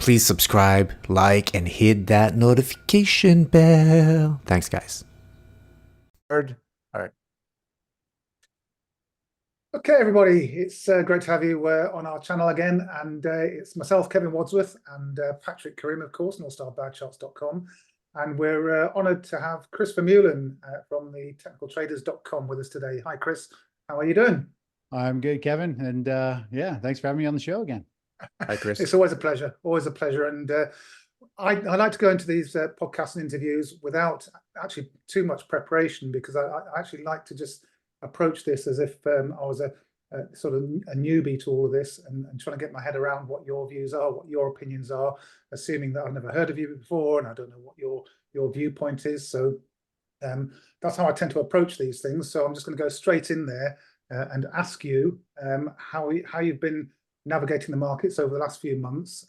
Please subscribe, like, and hit that notification bell. Thanks, guys. All right. Okay, everybody, it's great to have you on our channel again. And it's myself, Kevin Wadsworth, and Patrick Karim, of course, northstarbadcharts.com. And we're honored to have Chris Vermeulen from the technicaltraders.com with us today. Hi, Chris. How are you doing? I'm good, Kevin. And yeah, thanks for having me on the show again. Hi, Chris. It's always a pleasure, always a pleasure. And I like to go into these podcasts and interviews without actually too much preparation, because I actually like to just approach this as if I was a sort of a newbie to all of this, and trying to get my head around what your views are, what your opinions are, assuming that I've never heard of you before and I don't know what your viewpoint is. So that's how I tend to approach these things. So I'm just going to go straight in there and ask you how you've been navigating the markets over the last few months,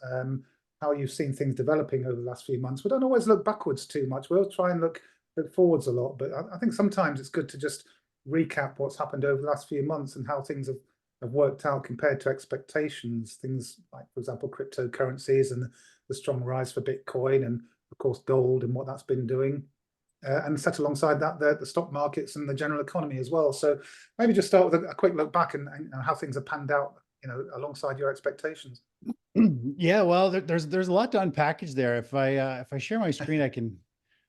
how you've seen things developing over the last few months. We don't always look backwards too much. We'll try and look forwards a lot, but I think sometimes it's good to just recap what's happened over the last few months and how things have worked out compared to expectations. Things like, for example, cryptocurrencies and the strong rise for Bitcoin, and of course gold and what that's been doing. And set alongside that the stock markets and the general economy as well. So maybe just start with a quick look back and how things have panned out, alongside your expectations. Yeah, well, there's a lot to unpackage there. If I share my screen,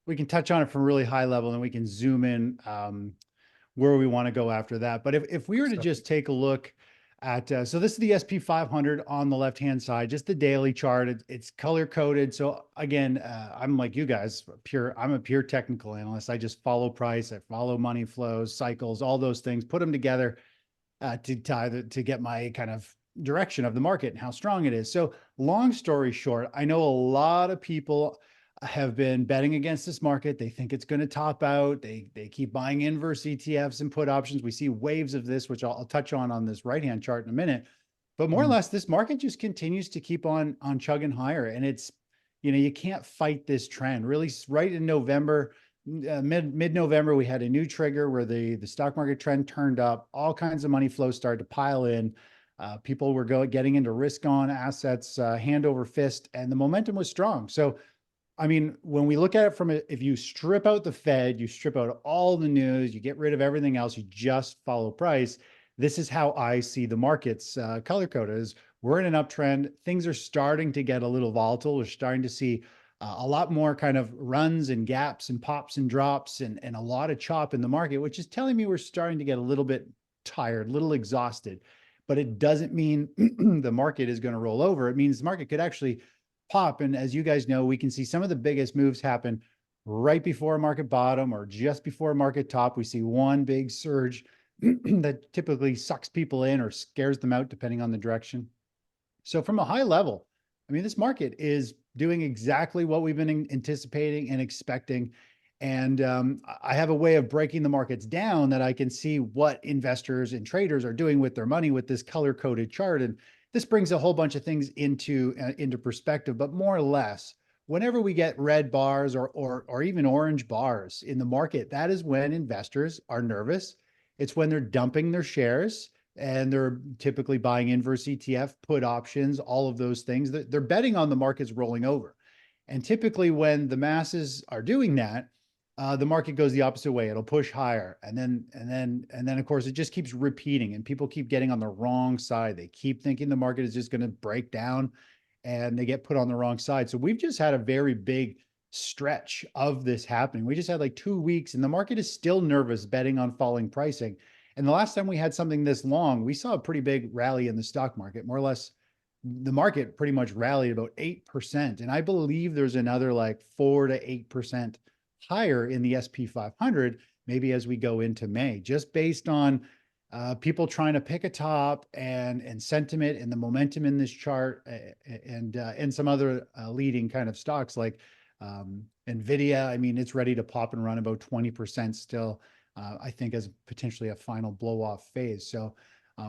we can touch on it from a really high level, and we can zoom in where we want to go after that. But if we were to just take a look at, so this is the SP 500 on the left-hand side, just the daily chart. It's color coded. So again, I'm like you guys, I'm a pure technical analyst. I just follow price, I follow money flows, cycles, all those things, put them together to get my kind of direction of the market and how strong it is. So long story short, I know a lot of people have been betting against this market. They think it's going to top out. They keep buying inverse ETFs and put options. We see waves of this, which I'll touch on this right-hand chart in a minute. But more or less, this market just continues to keep on chugging higher. And it's, you can't fight this trend. Really, right in November, mid-November, we had a new trigger where the stock market trend turned up. All kinds of money flow started to pile in. People were getting into risk on assets, hand over fist, and the momentum was strong. So I mean, when we look at it if you strip out the Fed, you strip out all the news, you get rid of everything else, you just follow price. This is how I see the markets color coded. Is we're in an uptrend. Things are starting to get a little volatile. We're starting to see a lot more kind of runs and gaps and pops and drops and a lot of chop in the market, which is telling me we're starting to get a little bit tired, a little exhausted. But it doesn't mean the market is going to roll over. It means the market could actually pop. And as you guys know, we can see some of the biggest moves happen right before a market bottom or just before a market top. We see one big surge that typically sucks people in or scares them out, depending on the direction. So from a high level, I mean, this market is doing exactly what we've been anticipating and expecting. And I have a way of breaking the markets down that I can see what investors and traders are doing with their money with this color-coded chart. And this brings a whole bunch of things into perspective, but more or less, whenever we get red bars or even orange bars in the market, that is when investors are nervous. It's when they're dumping their shares and they're typically buying inverse ETF, put options, all of those things. They're betting on the markets rolling over. And typically when the masses are doing that, the market goes the opposite way. It'll push higher. And then of course, it just keeps repeating and people keep getting on the wrong side. They keep thinking the market is just going to break down and they get put on the wrong side. So we've just had a very big stretch of this happening. We just had like 2 weeks and the market is still nervous betting on falling pricing. And the last time we had something this long, we saw a pretty big rally in the stock market. More or less, the market pretty much rallied about 8%. And I believe there's another like 4 to 8% higher in the SP 500, maybe as we go into May, just based on people trying to pick a top and sentiment and the momentum in this chart and some other leading kind of stocks like Nvidia. I mean, it's ready to pop and run about 20% still, I think, as potentially a final blow off phase. So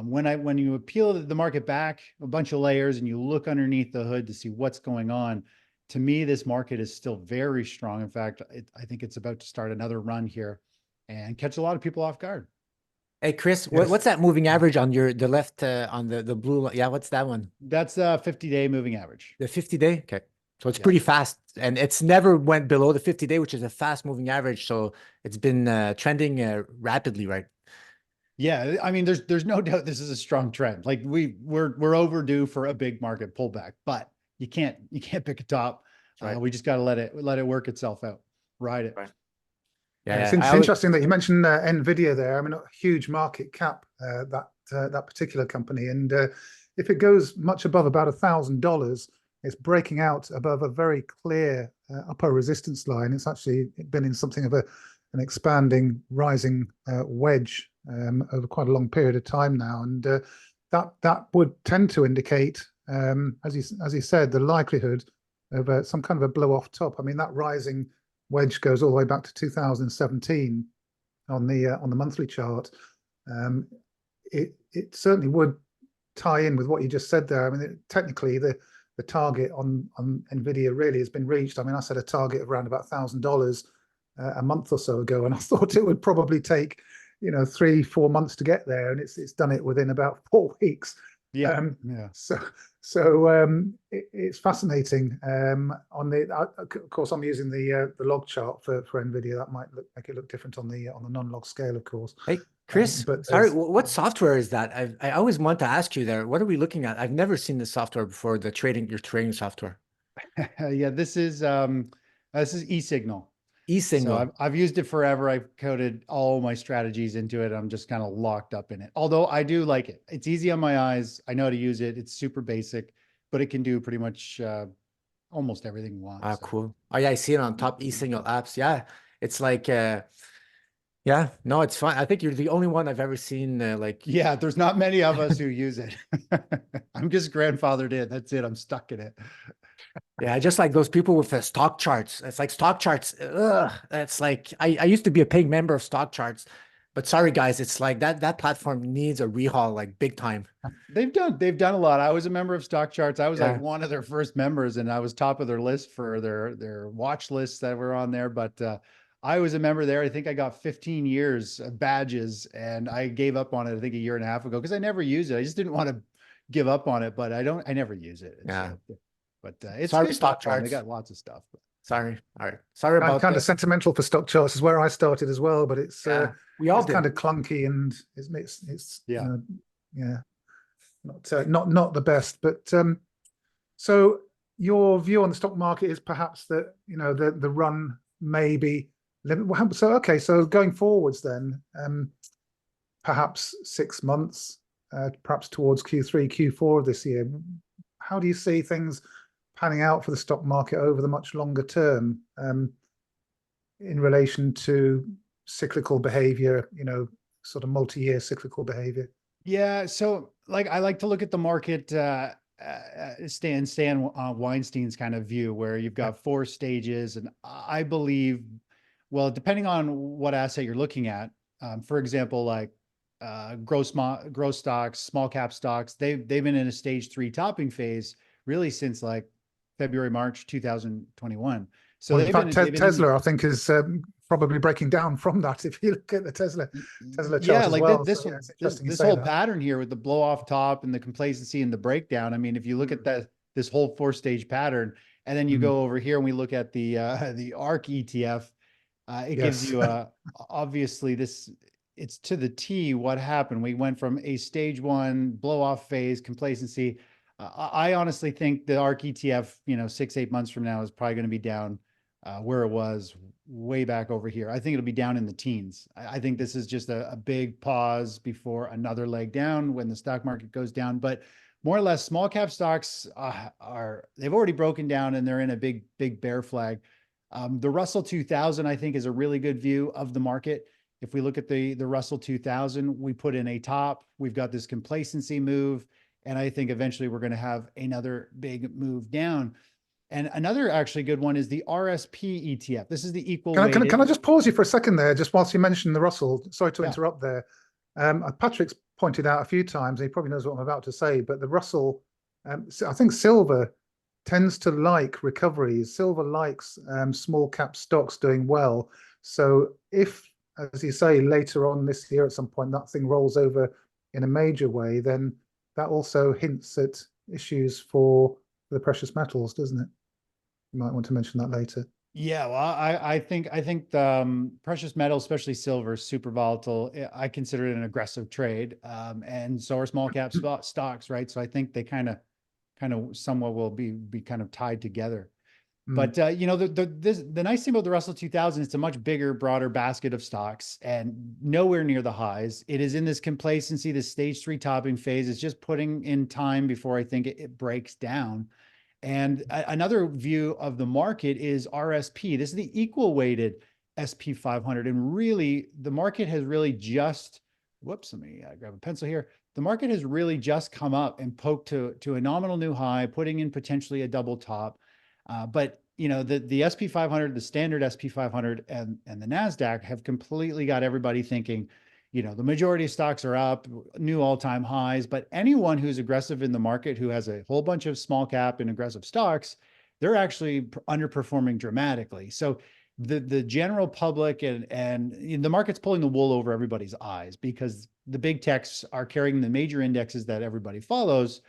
when you peel the market back a bunch of layers and you look underneath the hood to see what's going on, to me, this market is still very strong. In fact, I think it's about to start another run here and catch a lot of people off guard. Hey, Chris, Yes. what's that moving average on the left on the blue? Yeah, what's that one? That's a 50-day moving average. The 50-day? Okay. So it's Yeah. pretty fast, and it's never went below the 50-day, which is a fast moving average. So it's been trending rapidly, right? Yeah, I mean, there's no doubt this is a strong trend. Like we're overdue for a big market pullback, but you can't pick a top. That's right. We just got to let it work itself out, ride it. Right. Yeah, Yeah, it's interesting that you mentioned Nvidia there. I mean, a huge market cap, that particular company, and if it goes much above about $1,000, it's breaking out above a very clear upper resistance line. It's actually been in something of an expanding, rising wedge over quite a long period of time now, and that would tend to indicate, as you said, the likelihood of some kind of a blow off top. I mean, that rising wedge goes all the way back to 2017 on the monthly chart. It certainly would tie in with what you just said there. I mean, technically the target on Nvidia really has been reached. I mean, I set a target of around about $1,000 a month or so ago, and I thought it would probably take 3-4 months to get there, and it's done it within about 4 weeks. Yeah, yeah. So it's fascinating. Of course, I'm using the log chart for Nvidia. That might make it look different on the non-log scale, of course. Hey, Chris, but sorry, what software is that? I always want to ask you there. What are we looking at? I've never seen this software before, your trading software. yeah. This is eSignal. So E-Signal. I've used it forever. I've coded all my strategies into it. I'm just kind of locked up in it. Although I do like it. It's easy on my eyes. I know how to use it. It's super basic, but it can do pretty much almost everything you want. Ah, So. cool. Oh yeah, I see it on top E-Signal apps. Yeah, it's like yeah, no, it's fine. I think you're the only one I've ever seen like Yeah, there's not many of us who use it. I'm just grandfathered in. That's it. I'm stuck in it. yeah, just like those people with the stock charts. It's like stock charts. Ugh, it's like I used to be a paying member of stock charts, but sorry guys, it's like that platform needs a rehaul like big time. They've done a lot. I was a member of Stock Charts. I was like Yeah. one of their first members, and I was top of their list for their watch lists that were on there. But I was a member there. I think I got 15 years badges, and I gave up on it. I think a year and a half ago because I never used it. I just didn't want to give up on it, but I never use it. Yeah. But it's Sorry, good stock platform. They charts. got lots of stuff. Sorry. All right. Sorry about kind that. of sentimental for stock charts is where I started as well, but it's Yeah, we all it's kind did. of clunky, and it's Yeah. Yeah, not the best. But so your view on the stock market is perhaps that the run may be limit. So okay, so going forwards then, perhaps 6 months, perhaps towards Q3, Q4 of this year. How do you see things panning out for the stock market over the much longer term, in relation to cyclical behavior, sort of multi-year cyclical behavior? Yeah, so like I like to look at the market, Stan Weinstein's kind of view, where you've got 4 stages, and I believe, well, depending on what asset you're looking at, for example, like growth stocks, small cap stocks, they've been in a stage 3 topping phase really since like February, March 2021. So Well, in fact, they've been in, Tesla, I think, is probably breaking down from that if you look at the Tesla chart yeah, as like well. this So yeah, it's this interesting you this say whole that. pattern here with the blow off top and the complacency and the breakdown. I mean, if you look at this whole 4-stage pattern, and then you go over here and we look at the ARK ETF, it gives Yes. you obviously it's to the T what happened. We went from a stage 1 blow off phase, complacency. I honestly think the ARK ETF, 6-8 months from now is probably going to be down where it was way back over here. I think it'll be down in the teens. I think this is just a big pause before another leg down when the stock market goes down. But more or less, small cap stocks they've already broken down and they're in a big bear flag. The Russell 2000, I think, is a really good view of the market. If we look at the Russell 2000, we put in a top. We've got this complacency move, and I think eventually we're going to have another big move down. And another actually good one is the RSP ETF. This is the equal weighted. Can I just pause you for a second there, just whilst you mentioned the Russell? Sorry to interrupt there. Patrick's pointed out a few times, and he probably knows what I'm about to say, but the Russell, I think silver tends to like recoveries. Silver likes small cap stocks doing well. So if as you say, later on this year at some point, that thing rolls over in a major way, then that also hints at issues for the precious metals, doesn't it? You might want to mention that later. Yeah, well, I think the precious metals, especially silver, is super volatile. I consider it an aggressive trade, and so are small cap stocks, right? So I think they kind of somewhat will be kind of tied together. But you know, the nice thing about the Russell 2000, it's a much bigger, broader basket of stocks and nowhere near the highs. It is in this complacency, this stage 3 topping phase. It's just putting in time before I think it breaks down. And another view of the market is RSP. This is the equal weighted SP 500. And really, the market has really just, whoops, let me grab a pencil here. The market has really just come up and poked to a nominal new high, putting in potentially a double top. But you know, the SP 500, the standard SP 500, and the Nasdaq have completely got everybody thinking, you know, the majority of stocks are up, new all-time highs. But anyone who's aggressive in the market, who has a whole bunch of small cap and aggressive stocks, they're actually underperforming dramatically. So the general public and the market's pulling the wool over everybody's eyes because the big techs are carrying the major indexes that everybody follows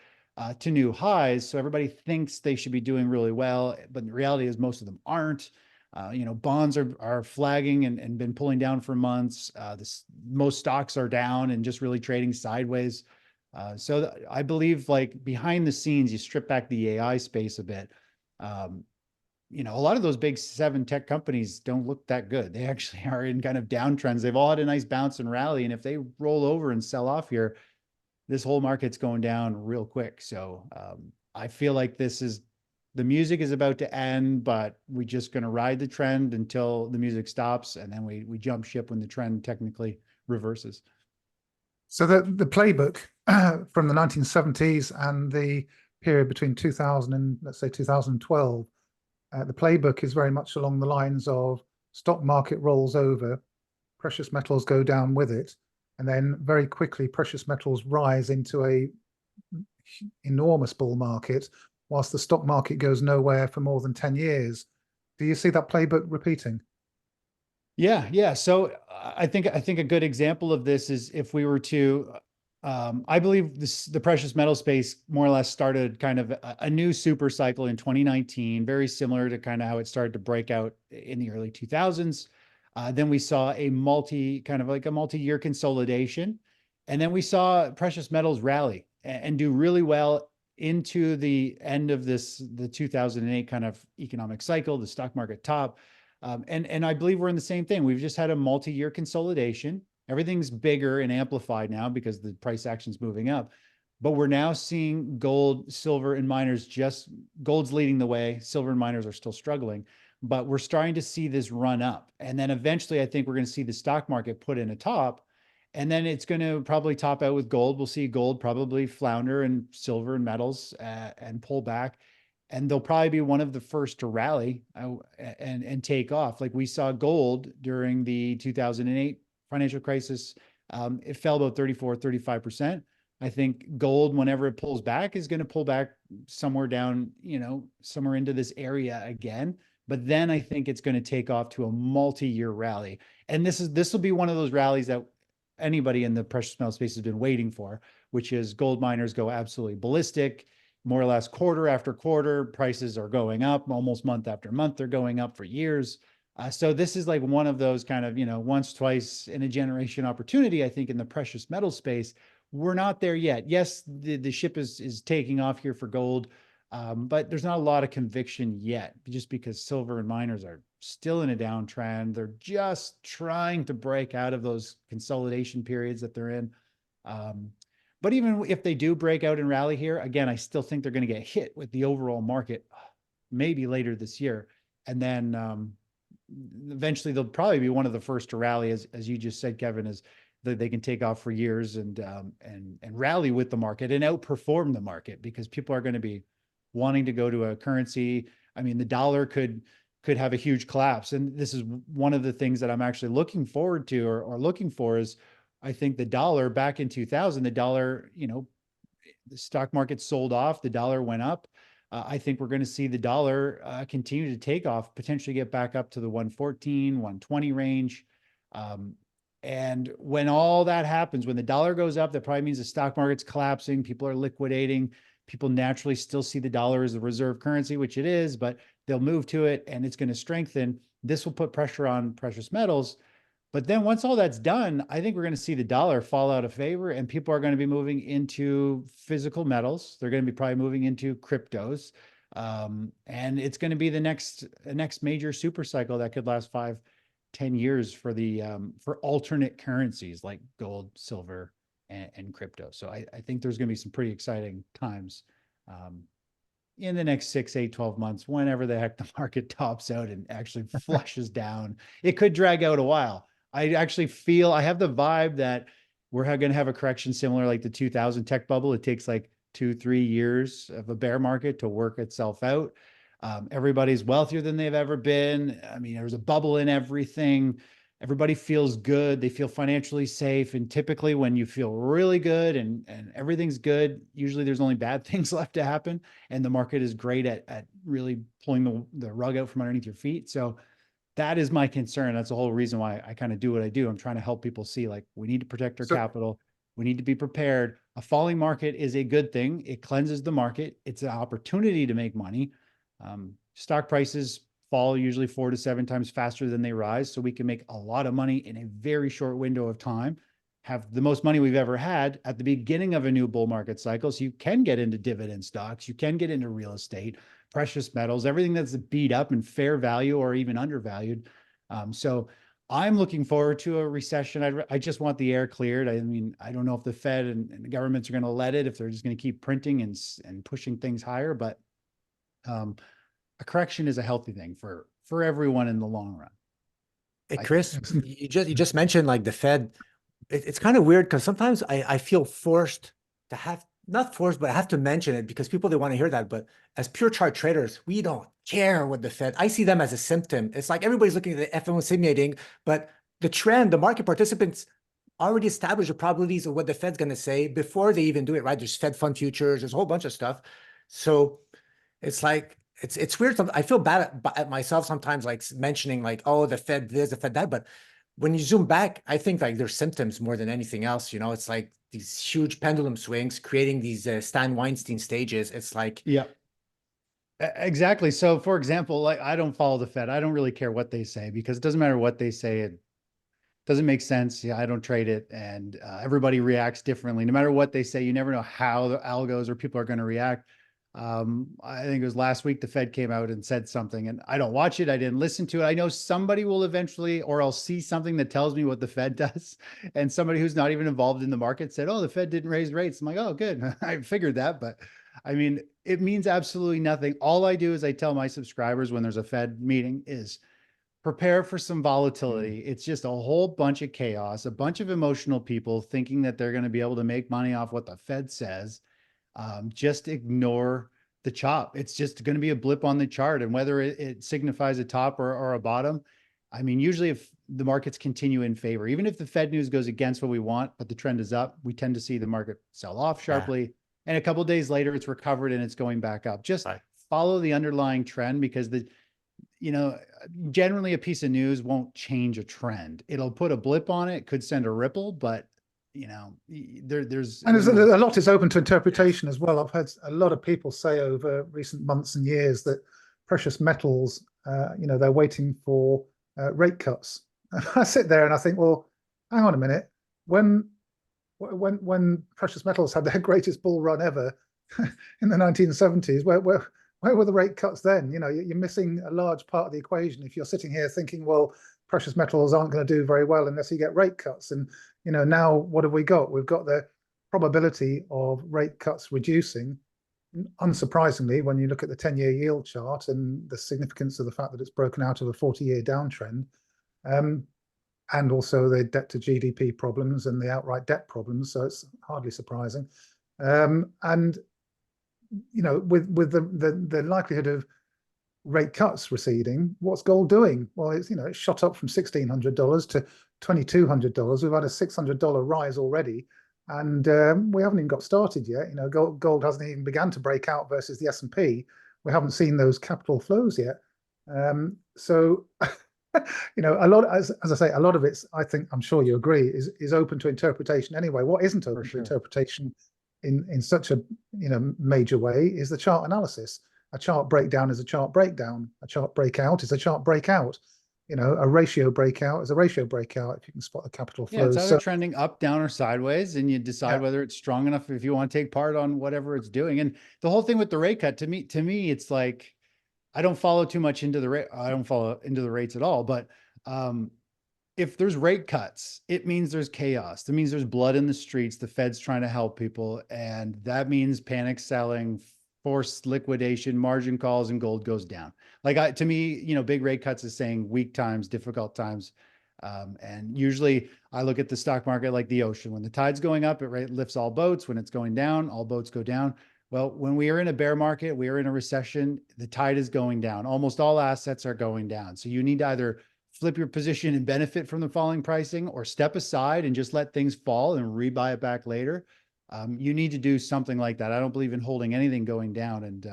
to new highs. So everybody thinks they should be doing really well, but the reality is most of them aren't. You know, bonds are flagging and been pulling down for months. Most stocks are down and just really trading sideways. So I believe, like, behind the scenes, you strip back the AI space a bit. You know, a lot of those big 7 tech companies don't look that good. They actually are in kind of downtrends. They've all had a nice bounce and rally. And if they roll over and sell off here, this whole market's going down real quick. So I feel like the music is about to end, but we're just going to ride the trend until the music stops, and then we jump ship when the trend technically reverses. So the playbook from the 1970s and the period between 2000 and, let's say, 2012, the playbook is very much along the lines of stock market rolls over, precious metals go down with it, and then very quickly precious metals rise into a enormous bull market, whilst the stock market goes nowhere for more than 10 years. Do you see that playbook repeating? Yeah. So I think a good example of this is if we were to, I believe the precious metal space more or less started kind of a new super cycle in 2019, very similar to kind of how it started to break out in the early 2000s. Then we saw a multi-year consolidation, and then we saw precious metals rally and do really well into the end of the 2008 kind of economic cycle, the stock market top. And I believe we're in the same thing. We've just had a multi-year consolidation. Everything's bigger and amplified now because the price action's moving up. But we're now seeing gold, silver, and miners gold's leading the way. Silver and miners are still struggling, but we're starting to see this run up. And then eventually, I think we're going to see the stock market put in a top, and then it's going to probably top out with gold. We'll see gold probably flounder, and silver and metals and pull back. And they'll probably be one of the first to rally and take off. Like we saw gold during the 2008 financial crisis. It fell about 35%. I think gold, whenever it pulls back, is going to pull back somewhere down, somewhere into this area again. But then I think it's going to take off to a multi-year rally. And this will be one of those rallies that anybody in the precious metal space has been waiting for, which is gold miners go absolutely ballistic. More or less quarter after quarter, prices are going up. Almost month after month, they're going up for years. So this is like one of those kind of, once, twice in a generation opportunity, I think, in the precious metal space. We're not there yet. Yes, the ship is taking off here for gold, but there's not a lot of conviction yet, just because silver and miners are still in a downtrend. They're just trying to break out of those consolidation periods that they're in. But even if they do break out and rally here, again, I still think they're going to get hit with the overall market maybe later this year. And then eventually they'll probably be one of the first to rally, as you just said, Kevin, is that they can take off for years and rally with the market and outperform the market, because people are going to be wanting to go to a currency. I mean, the dollar could have a huge collapse. And this is one of the things that I'm actually looking forward to or looking for is, I think the dollar back in 2000, the dollar, the stock market sold off, the dollar went up. I think we're going to see the dollar continue to take off, potentially get back up to the 114, 120 range. And when all that happens, when the dollar goes up, that probably means the stock market's collapsing, people are liquidating, people naturally still see the dollar as a reserve currency, which it is, but they'll move to it and it's going to strengthen. This will put pressure on precious metals. But then once all that's done, I think we're going to see the dollar fall out of favor and people are going to be moving into physical metals. They're going to be probably moving into cryptos. And it's going to be the next major super cycle that could last 5-10 years for the for alternate currencies like gold, silver, and crypto. So I think there's going to be some pretty exciting times in the next 6, 8, 12 months, whenever the heck the market tops out and actually flushes down. It could drag out a while. I actually feel, I have the vibe that we're going to have a correction similar like the 2000 tech bubble. It takes like 2-3 years of a bear market to work itself out. Everybody's wealthier than they've ever been. I mean, there's a bubble in everything. Everybody feels good. They feel financially safe. And typically when you feel really good and everything's good, usually there's only bad things left to happen. And the market is great at really pulling the rug out from underneath your feet. So that is my concern. That's the whole reason why I kind of do what I do. I'm trying to help people see, like, we need to protect our capital. We need to be prepared. A falling market is a good thing. It cleanses the market. It's an opportunity to make money. Stock prices fall usually 4 to 7 times faster than they rise. So we can make a lot of money in a very short window of time, have the most money we've ever had at the beginning of a new bull market cycle. So you can get into dividend stocks. You can get into real estate, precious metals, everything that's beat up and fair value or even undervalued. So I'm looking forward to a recession. I just want the air cleared. I mean, I don't know if the Fed and the governments are going to let it, if they're just going to keep printing and pushing things higher. But a correction is a healthy thing for everyone in the long run. Hey, Chris, you just mentioned like the Fed. It's kind of weird because sometimes I feel forced to have, not forced, but I have to mention it because people, they want to hear that. But as pure chart traders, we don't care what the Fed, I see them as a symptom. It's like everybody's looking at the FOMC meeting, but the trend, the market participants already established the probabilities of what the Fed's going to say before they even do it, right? There's Fed fund futures, there's a whole bunch of stuff. So it's like, it's weird. I feel bad at myself sometimes, like mentioning like, oh, the Fed this, the Fed that. But when you zoom back, I think like there's symptoms more than anything else. You know, it's like these huge pendulum swings creating these Stan Weinstein stages. It's like, yeah, exactly. So for example, like, I don't follow the Fed. I don't really care what they say because it doesn't matter what they say. It doesn't make sense. Yeah, I don't trade it. And everybody reacts differently. No matter what they say, you never know how the algos or people are going to react. I think it was last week, the Fed came out and said something, and I don't watch it. I didn't listen to it. I know somebody will eventually, or I'll see something that tells me what the Fed does. And somebody who's not even involved in the market said, oh, the Fed didn't raise rates. I'm like, oh, good. I figured that. But I mean, it means absolutely nothing. All I do is I tell my subscribers when there's a Fed meeting is prepare for some volatility. It's just a whole bunch of chaos, a bunch of emotional people thinking that they're going to be able to make money off what the Fed says. Just ignore the chop. It's just going to be a blip on the chart. And whether it signifies a top or a bottom, I mean, usually if the markets continue in favor, even if the Fed news goes against what we want, but the trend is up, we tend to see the market sell off sharply. Yeah. And a couple of days later, it's recovered and it's going back up. Just follow the underlying trend because generally a piece of news won't change a trend. It'll put a blip on it, could send a ripple, but there's a lot is open to interpretation as well. I've heard a lot of people say over recent months and years that precious metals, they're waiting for rate cuts. I sit there and I think, well, hang on a minute. When precious metals had their greatest bull run ever in the 1970s, where were the rate cuts then? You're missing a large part of the equation if you're sitting here thinking, well, precious metals aren't going to do very well unless you get rate cuts. And now what have we got? We've got the probability of rate cuts reducing. Unsurprisingly, when you look at the 10-year yield chart and the significance of the fact that it's broken out of a 40-year downtrend, and also the debt to GDP problems and the outright debt problems, so it's hardly surprising. And with the likelihood of rate cuts receding, what's gold doing? Well, it's shot up from $1,600 to $2,200. We've had a $600 rise already, and we haven't even got started yet. Gold hasn't even begun to break out versus the S&P. We haven't seen those capital flows yet. So You know, a lot, as I say, a lot of it's, I think, I'm sure you agree, is open to interpretation anyway. What isn't For open to sure. interpretation in such a, you know, major way is the chart analysis. A chart breakdown is a chart breakdown. A chart breakout is a chart breakout. You know, a ratio breakout is a ratio breakout if you can spot the capital Yeah, it's flows. either So trending up, down, or sideways, and you decide yeah, whether it's strong enough if you want to take part on whatever it's doing. And the whole thing with the rate cut, to me, it's like I don't follow too much into the rate. I don't follow into the rates at all. But um, if there's rate cuts, it means there's chaos. That means there's blood in the streets. The Fed's trying to help people, and that means panic selling, forced liquidation, margin calls, and gold goes down. Like to me, you know, big rate cuts is saying weak times, difficult times. And usually I look at the stock market like the ocean. When the tide's going up, it lifts all boats. When it's going down, all boats go down. Well, when we are in a bear market, we are in a recession, the tide is going down. Almost all assets are going down. So you need to either flip your position and benefit from the falling pricing or step aside and just let things fall and rebuy it back later. You need to do something like that. I don't believe in holding anything going down, and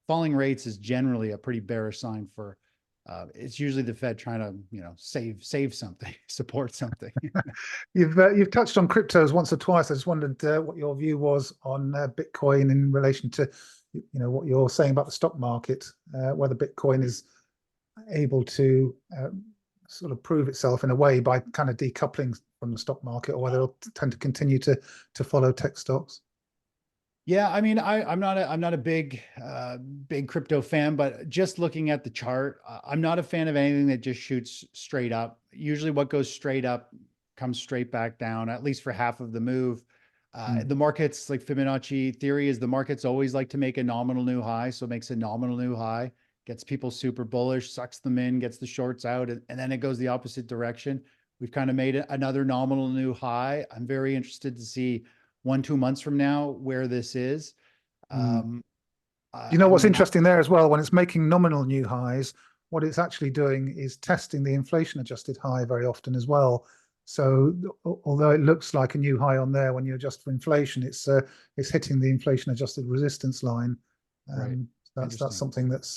falling rates is generally a pretty bearish sign for it's usually the Fed trying to, you know, save something, support something. you've touched on cryptos once or twice. I just wondered what your view was on Bitcoin in relation to, you know, what you're saying about the stock market, whether Bitcoin is able to sort of prove itself in a way by kind of decoupling from the stock market, or whether it'll tend to continue to follow tech stocks. Yeah, I mean, I'm not a big crypto fan, but just looking at the chart, I'm not a fan of anything that just shoots straight up. Usually, what goes straight up comes straight back down, at least for half of the move. The markets, like Fibonacci theory, is the markets always like to make a nominal new high, so it makes a nominal new high, gets people super bullish, sucks them in, gets the shorts out, and then it goes the opposite direction. We've kind of made another nominal new high. I'm very interested to see 1-2 months from now where this is. Um, You know I what's mean, interesting there as well? When it's making nominal new highs, what it's actually doing is testing the inflation adjusted high very often as well. So although it looks like a new high on there when you adjust for inflation, it's hitting the inflation adjusted resistance line. right. That's Interesting. something that's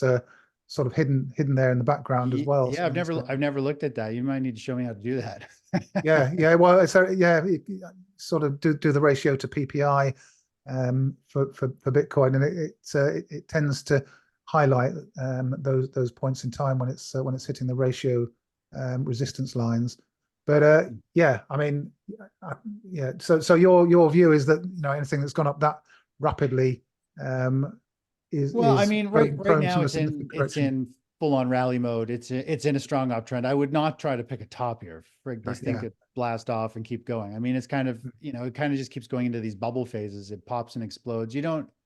sort of hidden there in the background as well. Yeah, So it's, I've never looked at that. You might need to show me how to do that. yeah. Well, it's yeah, sort of do the ratio to PPI for Bitcoin, and it tends to highlight those points in time when it's hitting the ratio resistance lines. But yeah, I mean, yeah. So your view is that, you know, anything that's gone up that rapidly Well, I is mean, right prone now to a significant it's correction. in full on rally mode. It's in a strong uptrend. I would not try to pick a top here. Frig, this thing Yeah. could blast off and keep going. I mean, it's kind of, you know, it kind of just keeps going into these bubble phases. It pops and explodes.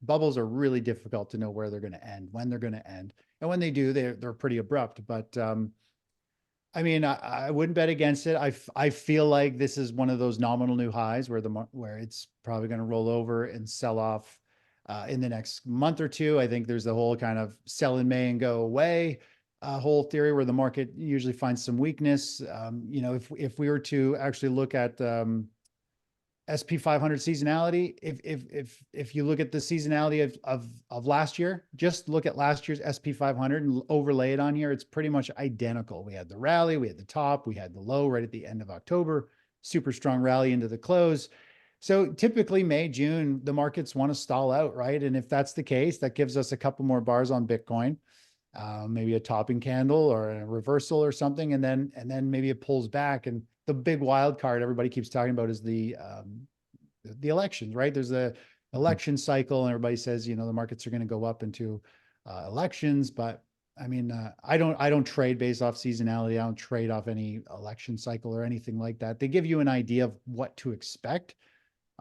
Bubbles are really difficult to know where they're going to end, when they're going to end. And when they do, they're pretty abrupt. But I mean, I wouldn't bet against it. I feel like this is one of those nominal new highs where it's probably going to roll over and sell off in the next month or two. I think there's the whole kind of sell in May and go away whole theory where the market usually finds some weakness. You know, if we were to actually look at SP 500 seasonality, if you look at the seasonality of last year, just look at last year's SP 500 and overlay it on here, it's pretty much identical. We had the rally, we had the top, we had the low right at the end of October, super strong rally into the close. So typically May, June, the markets want to stall out, right? And if that's the case, that gives us a couple more bars on Bitcoin, maybe a topping candle or a reversal or something, and then maybe it pulls back. And the big wild card everybody keeps talking about is the elections, right? There's the election cycle, and everybody says, you know, the markets are going to go up into elections. But I mean, I don't trade based off seasonality. I don't trade off any election cycle or anything like that. They give you an idea of what to expect.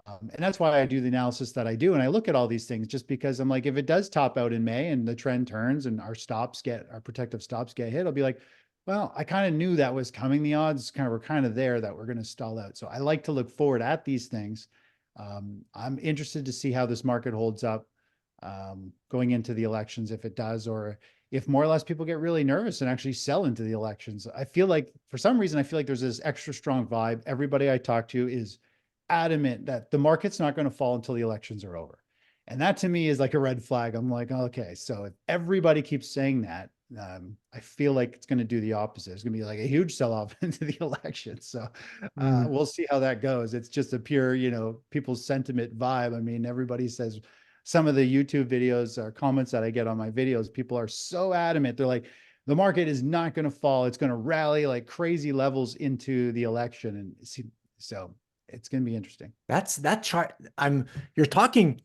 And that's why I do the analysis that I do. And I look at all these things just because I'm like, if it does top out in May and the trend turns and our protective stops get hit, I'll be like, well, I kind of knew that was coming. The odds were kind of there that we're going to stall out. So I like to look forward at these things. I'm interested to see how this market holds up going into the elections, if it does, or if more or less people get really nervous and actually sell into the elections. I feel like for some reason, I feel like there's this extra strong vibe. Everybody I talk to is adamant that the market's not going to fall until the elections are over. And that to me is like a red flag. I'm like, okay, so if everybody keeps saying that, I feel like it's going to do the opposite. It's going to be like a huge sell-off into the election. So we'll see how that goes. It's just a pure, people's sentiment vibe. I mean, everybody says some of the YouTube videos or comments that I get on my videos, people are so adamant. They're like, the market is not going to fall. It's going to rally like crazy levels into the election. And so it's going to be interesting. That's that chart. You're talking.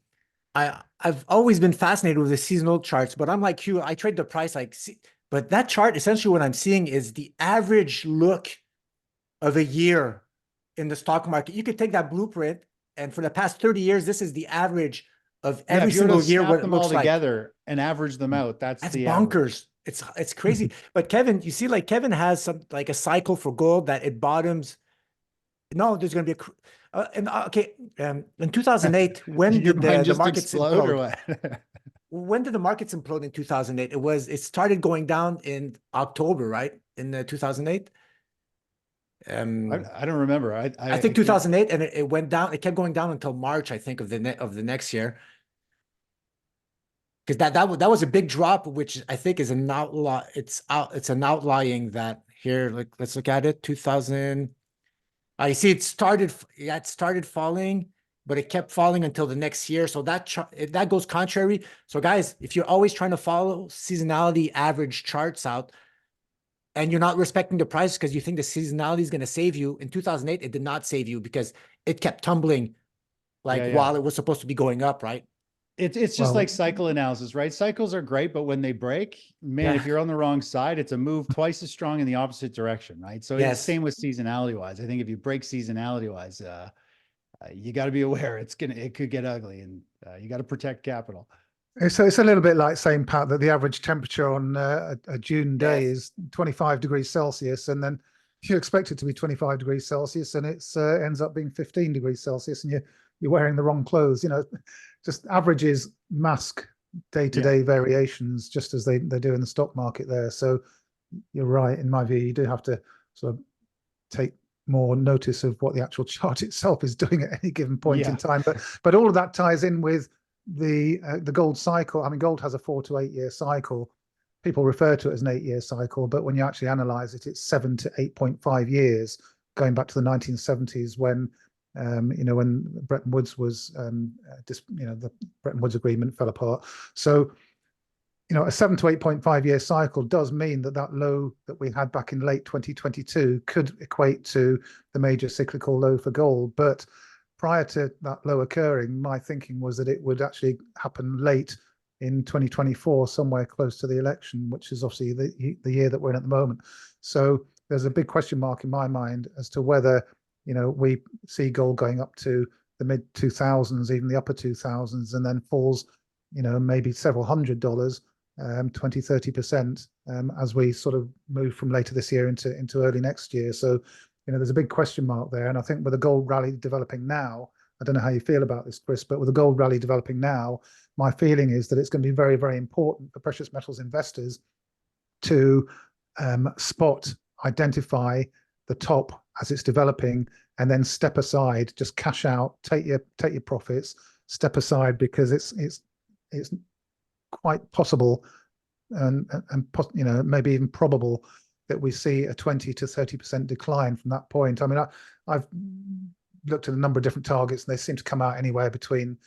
I've always been fascinated with the seasonal charts, but I'm like you, I trade the price but that chart, essentially what I'm seeing is the average look of a year in the stock market. You could take that blueprint, and for the past 30 years, this is the average of every if you were to single year snap what it them all looks like. together and average them out, that's the average. bonkers. It's crazy. But Kevin, you see, like Kevin has some like a cycle for gold that it bottoms. No, there's going to be in 2008, when Your did mind the just markets explode or implode? what? When did the markets implode in 2008? It started going down in October, right? In 2008. I don't remember. I think 2008, and it went down. It kept going down until March, I think, of the next year. Because that was a big drop, which I think is an outlaw. It's an outlying that here. Like, let's look at it. 2000. You see, it started falling, but it kept falling until the next year. So that goes contrary. So guys, if you're always trying to follow seasonality average charts out, and you're not respecting the price because you think the seasonality is going to save you, in 2008, it did not save you because it kept tumbling while it was supposed to be going up, right? It's just like cycle analysis, right? Cycles are great, but when they break, man, if you're on the wrong side, it's a move twice as strong in the opposite direction, right? So it's the same with seasonality wise. I think if you break seasonality wise, you got to be aware it could get ugly, and you got to protect capital. It's a little bit like saying, Pat, that the average temperature on a June day is 25 degrees Celsius, and then you expect it to be 25 degrees Celsius, and it ends up being 15 degrees Celsius, and you're wearing the wrong clothes. Just averages mask day-to-day variations, just as they do in the stock market there. So you're right, in my view, you do have to sort of take more notice of what the actual chart itself is doing at any given point in time. But all of that ties in with the gold cycle. I mean, gold has a 4 to 8 year cycle. People refer to it as an 8-year cycle, but when you actually analyze it, it's 7 to 8.5 years, going back to the 1970s when when Bretton Woods was the Bretton Woods agreement fell apart. So a 7 to 8.5 year cycle does mean that low that we had back in late 2022 could equate to the major cyclical low for gold. But prior to that low occurring, my thinking was that it would actually happen late in 2024, somewhere close to the election, which is obviously the year that we're in at the moment. So there's a big question mark in my mind as to whether we see gold going up to the mid 2000s, even the upper 2000s, and then falls maybe several $100, 20-30%, as we sort of move from later this year into early next year. So there's a big question mark there. And I think with the gold rally developing now, I don't know how you feel about this, Chris, but with the gold rally developing now, my feeling is that it's going to be very, very important for precious metals investors to identify the top as it's developing, and then step aside, just cash out, take your profits, step aside, because it's quite possible and maybe even probable that we see a 20 to 30% decline from that point. I mean, I've looked at a number of different targets, and they seem to come out anywhere between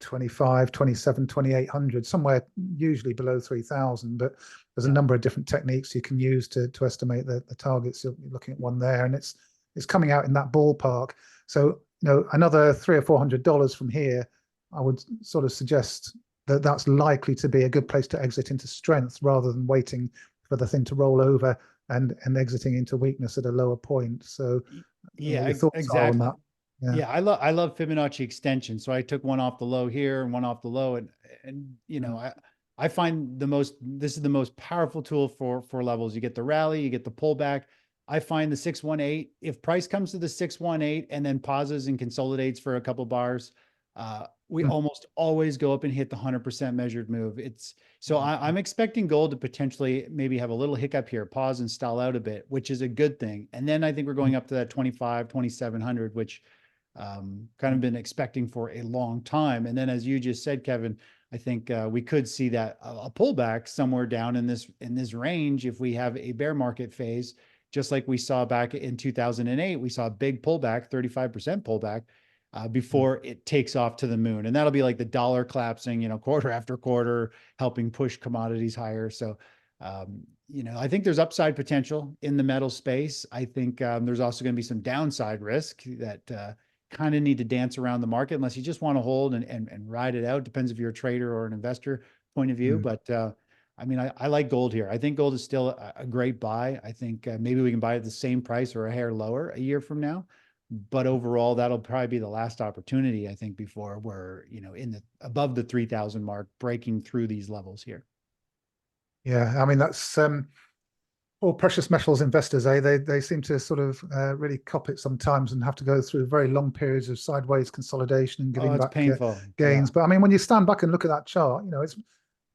25, 27, 2,800, somewhere usually below 3,000. But there's a number of different techniques you can use to estimate the targets. You're looking at one there, and it's coming out in that ballpark. So another $300 or $400 from here, I would sort of suggest that that's likely to be a good place to exit into strength, rather than waiting for the thing to roll over and exiting into weakness at a lower point. So exactly. Yeah, I love Fibonacci extension. So I took one off the low here and one off the low, and I find this is the most powerful tool for levels. You get the rally, you get the pullback. I find the 618, if price comes to the 618 and then pauses and consolidates for a couple bars, we almost always go up and hit the 100% measured move. I'm expecting gold to potentially maybe have a little hiccup here, pause and stall out a bit, which is a good thing. And then I think we're going up to that 2,700, which kind of been expecting for a long time. And then, as you just said, Kevin, I think we could see that a pullback somewhere down in this range if we have a bear market phase, just like we saw back in 2008. We saw a big pullback, 35% pullback, before it takes off to the moon. And that'll be like the dollar collapsing, quarter after quarter, helping push commodities higher. So, I think there's upside potential in the metal space. I think there's also going to be some downside risk that kind of need to dance around the market unless you just want to hold and ride it out. Depends if you're a trader or an investor point of view. But I like gold here. I think gold is still a great buy. I think maybe we can buy at the same price or a hair lower a year from now. But overall, that'll probably be the last opportunity, I think, before we're, in the above the 3,000 mark, breaking through these levels here. Yeah, I mean, that's all precious metals investors, they seem to sort of really cop it sometimes and have to go through very long periods of sideways consolidation and giving It's back painful. gains. Yeah. But I mean, when you stand back and look at that chart,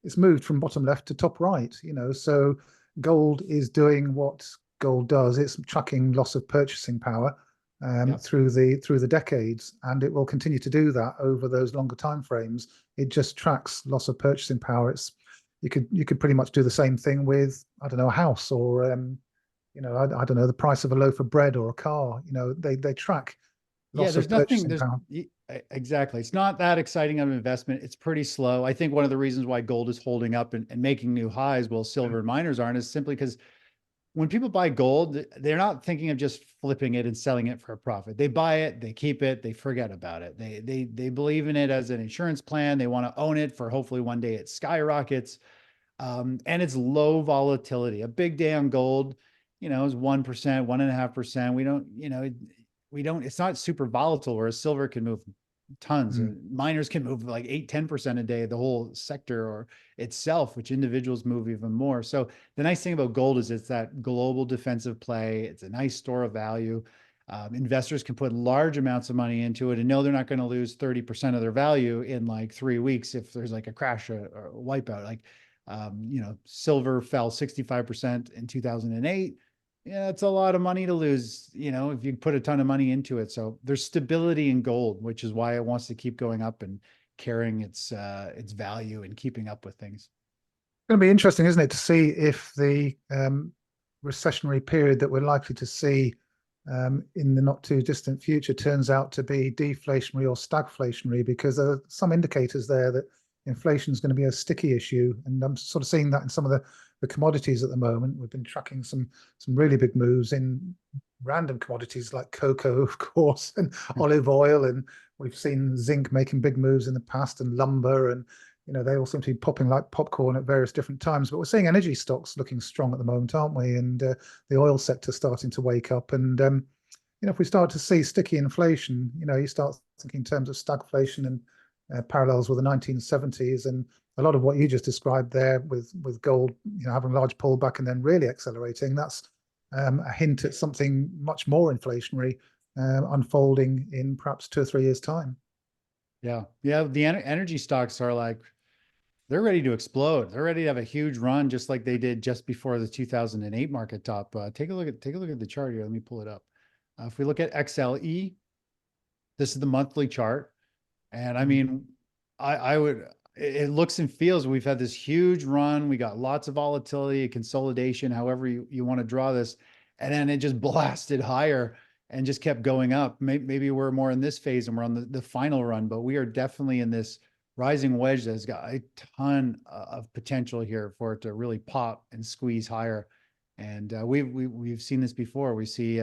it's moved from bottom left to top right. So gold is doing what gold does. It's tracking loss of purchasing power through the decades, and it will continue to do that over those longer time frames. It just tracks loss of purchasing power. You could pretty much do the same thing with, I don't know, a house, or I don't know, the price of a loaf of bread or a car. They track loss of purchasing power. Exactly. It's not that exciting of an investment. It's pretty slow. I think one of the reasons why gold is holding up and making new highs while silver and miners aren't is simply because when people buy gold, they're not thinking of just flipping it and selling it for a profit. They buy it, they keep it, they forget about it. They believe in it as an insurance plan. They want to own it for hopefully one day it skyrockets. And it's low volatility. A big day on gold, is 1%, 1.5%. It's not super volatile, whereas silver can move tons. Miners can move like 8-10% a day, the whole sector or itself, which individuals move even more. So the nice thing about gold is it's that global defensive play. It's a nice store of value. Investors can put large amounts of money into it and know they're not going to lose 30% of their value in like 3 weeks if there's like a crash or a wipeout. Like, silver fell 65% in 2008. Yeah, it's a lot of money to lose, if you put a ton of money into it. So there's stability in gold, which is why it wants to keep going up and carrying its value and keeping up with things. It's going to be interesting, isn't it, to see if the recessionary period that we're likely to see in the not too distant future turns out to be deflationary or stagflationary, because there are some indicators there that inflation is going to be a sticky issue, and I'm sort of seeing that in some of the commodities at the moment. We've been tracking some really big moves in random commodities like cocoa, of course, and olive oil, and we've seen zinc making big moves in the past, and lumber, and they all seem to be popping like popcorn at various different times. But we're seeing energy stocks looking strong at the moment, aren't we? And the oil sector starting to wake up. And if we start to see sticky inflation, you start thinking in terms of stagflation and parallels with the 1970s, and a lot of what you just described there with gold, having a large pullback and then really accelerating. That's a hint at something much more inflationary unfolding in perhaps 2 or 3 years' time. Yeah, the energy stocks are like, they're ready to explode. They're ready to have a huge run, just like they did just before the 2008 market top. Take a look at the chart here. Let me pull it up. If we look at XLE, this is the monthly chart. And I mean, it looks and feels, we've had this huge run. We got lots of volatility, consolidation, however you want to draw this. And then it just blasted higher and just kept going up. Maybe we're more in this phase and we're on the final run, but we are definitely in this rising wedge that's got a ton of potential here for it to really pop and squeeze higher. And we've seen this before. We see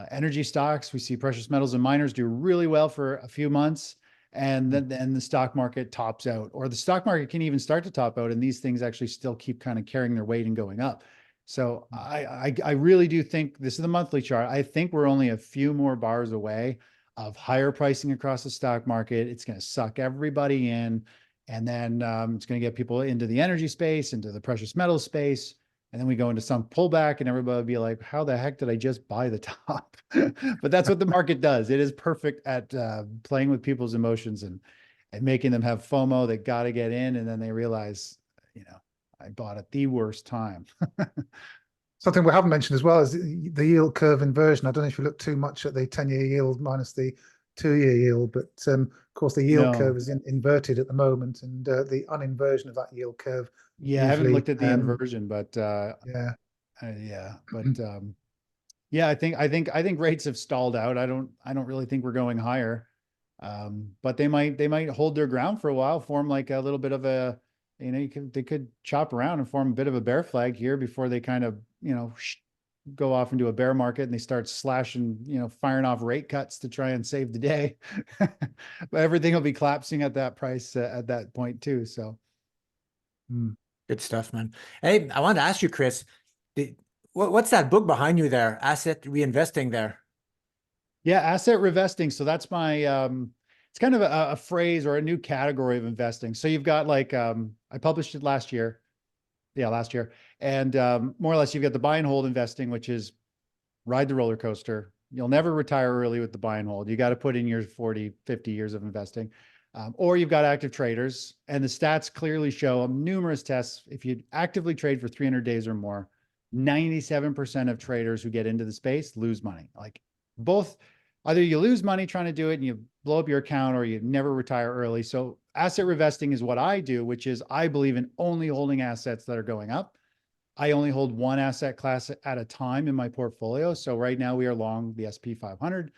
energy stocks, we see precious metals and miners do really well for a few months. And then the stock market tops out, or the stock market can even start to top out, and these things actually still keep kind of carrying their weight and going up. So I really do think, this is the monthly chart, I think we're only a few more bars away of higher pricing across the stock market. It's going to suck everybody in, and then it's going to get people into the energy space, into the precious metal space. And then we go into some pullback and everybody will be like, how the heck did I just buy the top? But that's what the market does. It is perfect at playing with people's emotions and making them have FOMO. They got to get in. And then they realize, I bought at the worst time. Something we haven't mentioned as well is the yield curve inversion. I don't know if you look too much at the 10-year yield minus the 2-year yield, but of course the yield No. curve is inverted at the moment, and the uninversion of that yield curve Yeah, I haven't usually, looked at the inversion, but yeah, yeah, but yeah, I think rates have stalled out. I don't really think we're going higher. But they might hold their ground for a while, form like a little bit of a, they could chop around and form a bit of a bear flag here before they kind of, go off into a bear market and they start slashing, firing off rate cuts to try and save the day. But everything will be collapsing at that price at that point too. So. Good stuff, man. Hey, I wanted to ask you, Chris, what's that book behind you there? Asset reinvesting there. Yeah, asset reinvesting. So that's my it's kind of a phrase or a new category of investing. So you've got like I published it last year. Yeah, last year. And more or less you've got the buy and hold investing, which is ride the roller coaster. You'll never retire early with the buy and hold. You got to put in your 40, 50 years of investing. Or you've got active traders, and the stats clearly show numerous tests. If you actively trade for 300 days or more, 97% of traders who get into the space lose money. Like both, either you lose money trying to do it and you blow up your account, or you never retire early. So asset reinvesting is what I do, which is I believe in only holding assets that are going up. I only hold one asset class at a time in my portfolio. So right now we are long the SP 500.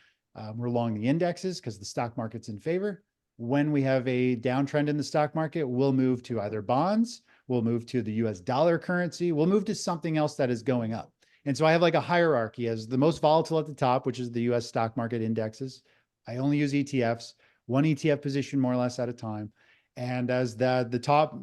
We're long the indexes because the stock market's in favor. When we have a downtrend in the stock market, we'll move to either bonds, we'll move to the US dollar currency, we'll move to something else that is going up. And so I have like a hierarchy as the most volatile at the top, which is the US stock market indexes. I only use ETFs, one ETF position more or less at a time. And as the top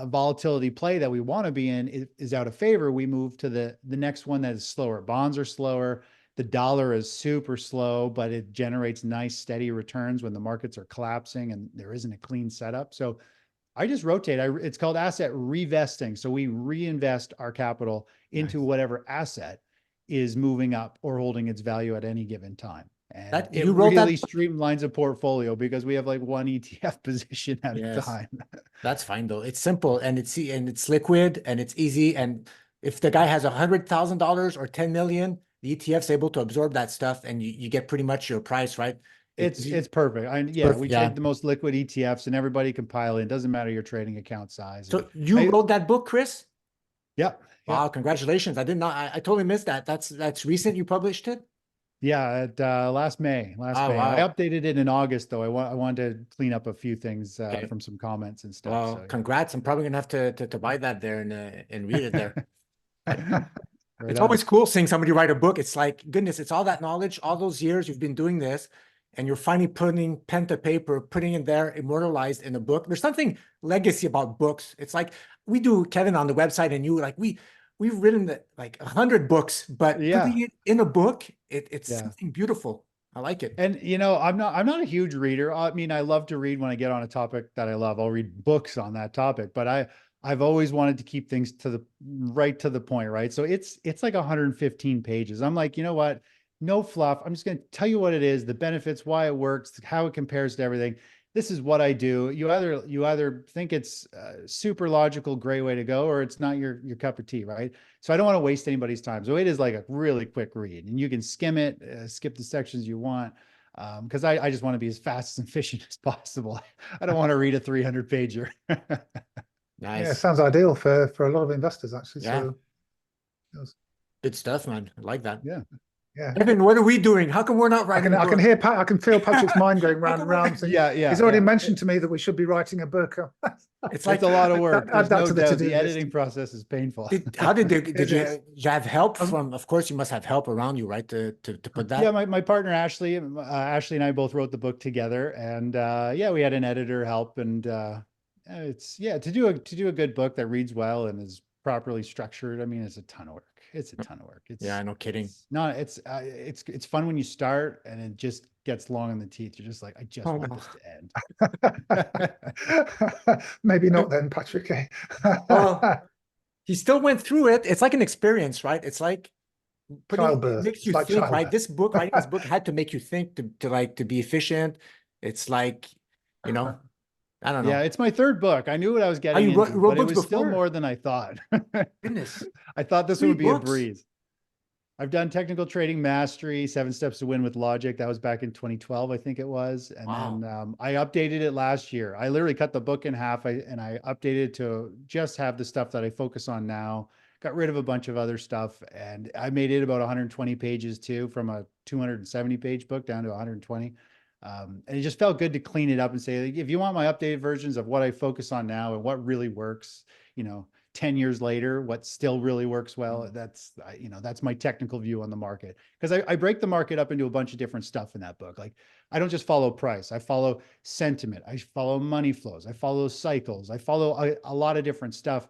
volatility play that we want to be in is out of favor, we move to the next one that is slower. Bonds are slower. The dollar is super slow, but it generates nice steady returns when the markets are collapsing and there isn't a clean setup. So I just rotate. It's called asset reinvesting. So we reinvest our capital into whatever asset is moving up or holding its value at any given time. And it really streamlines a portfolio because we have like one ETF position at a time. That's fine though. It's simple and it's liquid and it's easy. And if the guy has $100,000 or 10 million, the ETF's able to absorb that stuff and you get pretty much your price, right? It's perfect. We trade the most liquid ETFs and everybody can pile in. Doesn't matter your trading account size. So you wrote that book, Chris? Yeah. Wow, congratulations. I did not, I totally missed that. That's recent. You published it? Yeah, last May. May. Wow. I updated it in August though. I wanted to clean up a few things from some comments and stuff. Well, so, congrats. I'm probably gonna have to buy that there and read it there. It's always cool seeing somebody write a book. It's like, goodness, it's all that knowledge, all those years you've been doing this, and you're finally putting pen to paper, putting it there, immortalized in a book. There's something legacy about books. It's like we do, Kevin, on the website, and you like we've written like 100 books, but putting it in a book, it's something beautiful. I like it. And I'm not a huge reader. I mean, I love to read when I get on a topic that I love. I'll read books on that topic, but I've always wanted to keep things to the point, right? So it's like 115 pages. I'm like, you know what? No fluff. I'm just going to tell you what it is, the benefits, why it works, how it compares to everything. This is what I do. You either think it's a super logical, great way to go, or it's not your cup of tea, right? So I don't want to waste anybody's time. So it is like a really quick read, and you can skim it, skip the sections you want, because I just want to be as fast and efficient as possible. I don't want to read a 300 pager. Nice. Yeah, it sounds ideal for a lot of investors actually. Yeah. So good stuff, man. I like that. Yeah. Yeah. Evan, what are we doing? How come we're not writing? I can feel Patrick's mind going round and round. So yeah. He's already mentioned to me that we should be writing a book. It's like a lot of work. Add that to the to-do the editing process is painful. Did you have help from? Of course, you must have help around you, right? To put that. Yeah, my partner Ashley and I both wrote the book together, and we had an editor help, and it's to do a good book that reads well and is properly structured. I mean, it's a ton of work. It's a ton of work. No kidding. It's fun when you start and it just gets long in the teeth. You're just like, I just want this to end. Maybe not then, Patrick. Well, he still went through it. It's like an experience, right? It's like childbirth. Makes you think, right? Writing this book had to make you think to be efficient. It's like, I don't know. Yeah, it's my third book. I knew what I was getting into, but it was still more than I thought. Goodness. I thought this would be a breeze. I've done technical trading mastery, 7 steps to win with logic. That was back in 2012, I think it was. And Wow. then I updated it last year. I literally cut the book in half and I updated it to just have the stuff that I focus on now. Got rid of a bunch of other stuff. And I made it about 120 pages too, from a 270 page book down to 120. And it just felt good to clean it up and say, if you want my updated versions of what I focus on now and what really works, 10 years later, what still really works well, that's my technical view on the market. Because I break the market up into a bunch of different stuff in that book. Like, I don't just follow price, I follow sentiment, I follow money flows, I follow cycles, I follow a lot of different stuff.